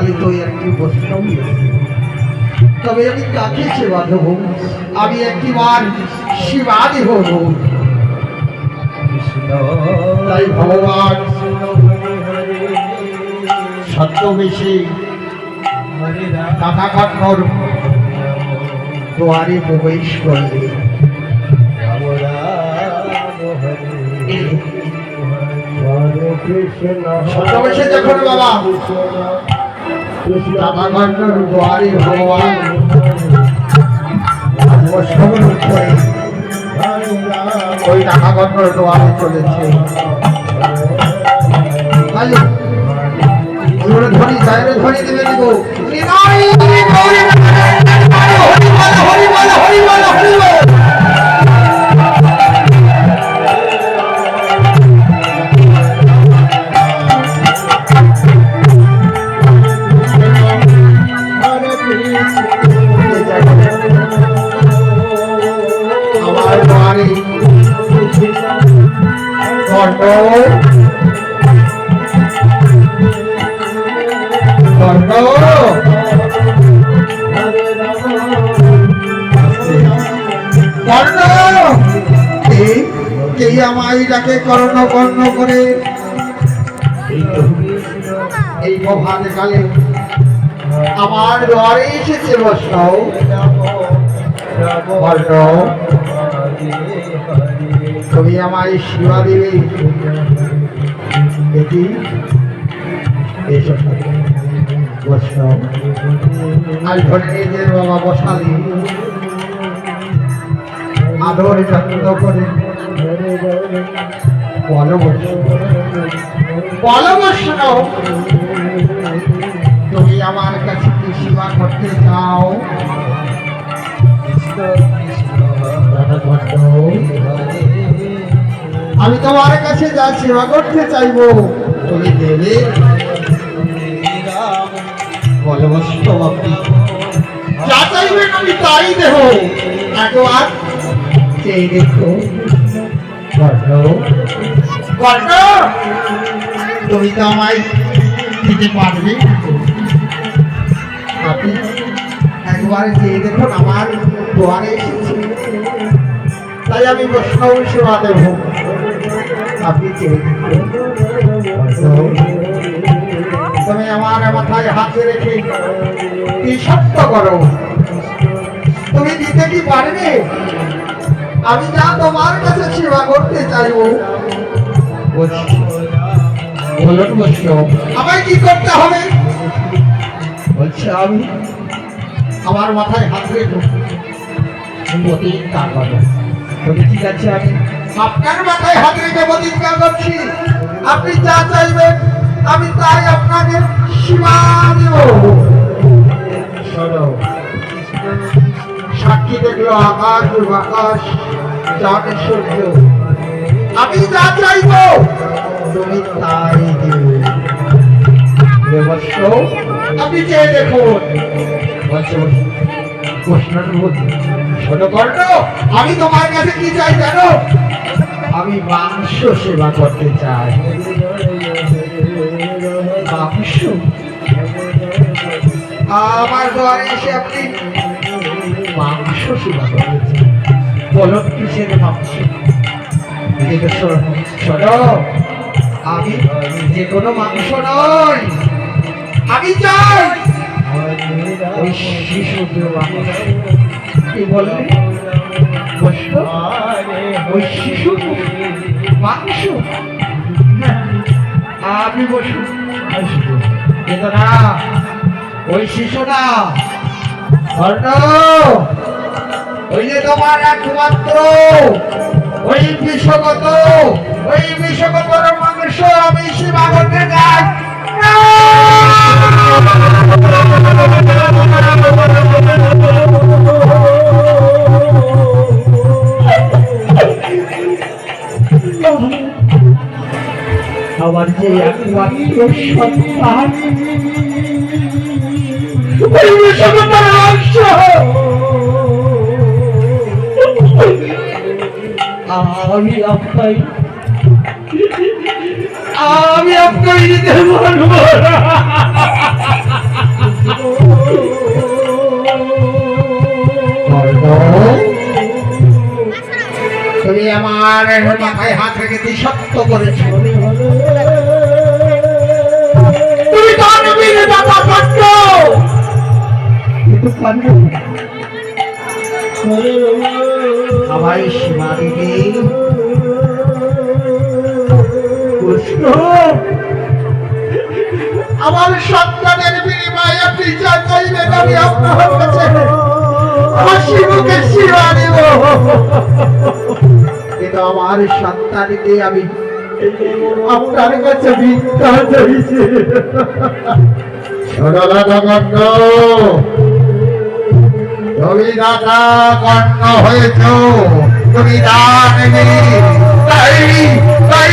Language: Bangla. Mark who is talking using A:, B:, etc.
A: পালিত একটি বৈষ্ণব, তবে আমি কাকে সেবা দেব? আমি একটিবার শিবাদি হব। তাই ভগবান ছদ্মবেশে কাকাকর্ণর দুয়ারে প্রবেশ করলে ছদ্মবেশে যখন বাবা কাকাকর্ণর দুয়ারে ভগবান ওই কাকাকর্ণর দুয়ারে চলেছে, ধ্বনি চাইলে ধ্বনি দেবে দিব। আমার বাড়ি কে আমায় ডাকে কর্ণ কর্ণ করে। এই প্রভাত কালে আমার দ্বারে এসেছে বৈষ্ণব। তুমি আমায় সেবা দেবে, এটি এসব বৈষ্ণব আজ ঘরে নিজের বাবা বসালি আদর যত্ন করে বলো বৈষ্ণব, তুমি আমার কাছে কি সেবা করতে চাও? আমি তোমার কাছে যা সেবা করতে চাইবো তুমি দেবে? বলো বৈষ্ণব, আপনি যা চাইবেন আমি তাই দেব। একবার চেয়ে দেখো তুমি তো আমায় দিতে পারবে। আপনি একবার চেয়ে দেখুন, আমার দুয়ারে এসেছে, তাই আমি বৈষ্ণব সেবা দেব। আপনি চেয়ে দেখুন, তুমি আমার মাথায় হাতে রেখে কি সত্য করো, তুমি দিতে কি পারবে? আমি যা তোমার কাছে সেবা করতে চাইব বলুন বৈষ্ণব, আমায় কি করতে হবে? বলছে আমি আমার মাথায় হাত রেখো, প্রতিজ্ঞা করো। ঠিক আছে, আমি আপনার মাথায় হাত রেখে প্রতিজ্ঞা করছি, আপনি যা চাইবেন আমি তাই আপনাকে সেবা দেব। শোনো, সাক্ষী দেখলো আকাশ আকাশ চাঁদ সূর্য, আমি যা চাইব তুমি তাই দেবে। আপনি চেয়ে দেখুন। আমি তোমার কাছে কি চাই জানো? আমি মাংস সেবা করতে চাই। মাংস? আমার দ্বারে এসে আপনি মাংস সেবা করতে চান? বলো কিসের মাংস? শোনো, আমি যে কোনো মাংস নয়, আমি চাই ওই শিশুদের মাংস। কি বললে? ওই শিশু মাংস? আমি বসু কিন্তু না, ওই শিশু না, ওই যে তোমার একমাত্র ওই বিষগত মাংস আমি সেবা করতে চাই। আমার যে একমাত্র সন্তান আমি আপনাকে দিতে পারবো না। মাথায় হাত রেখে তুই সত্য করেছি তুমি দানবীর দাতা সত্য কিন্তু পারবে না। আমায় সীমা দিবি কৃষ্ণ আমার সন্তানের বিনিময়ে আপনি যা চাইবেন আমি আপনার কাছে হাসি মুখে সীমা দিব কিন্তু আমার সন্তানকে আমি আপনার কাছে ভিক্ষা চাইছি। সরলাগণ্য তুমি দাতা গণ্য হয়েছ তুমি দানবীর তাই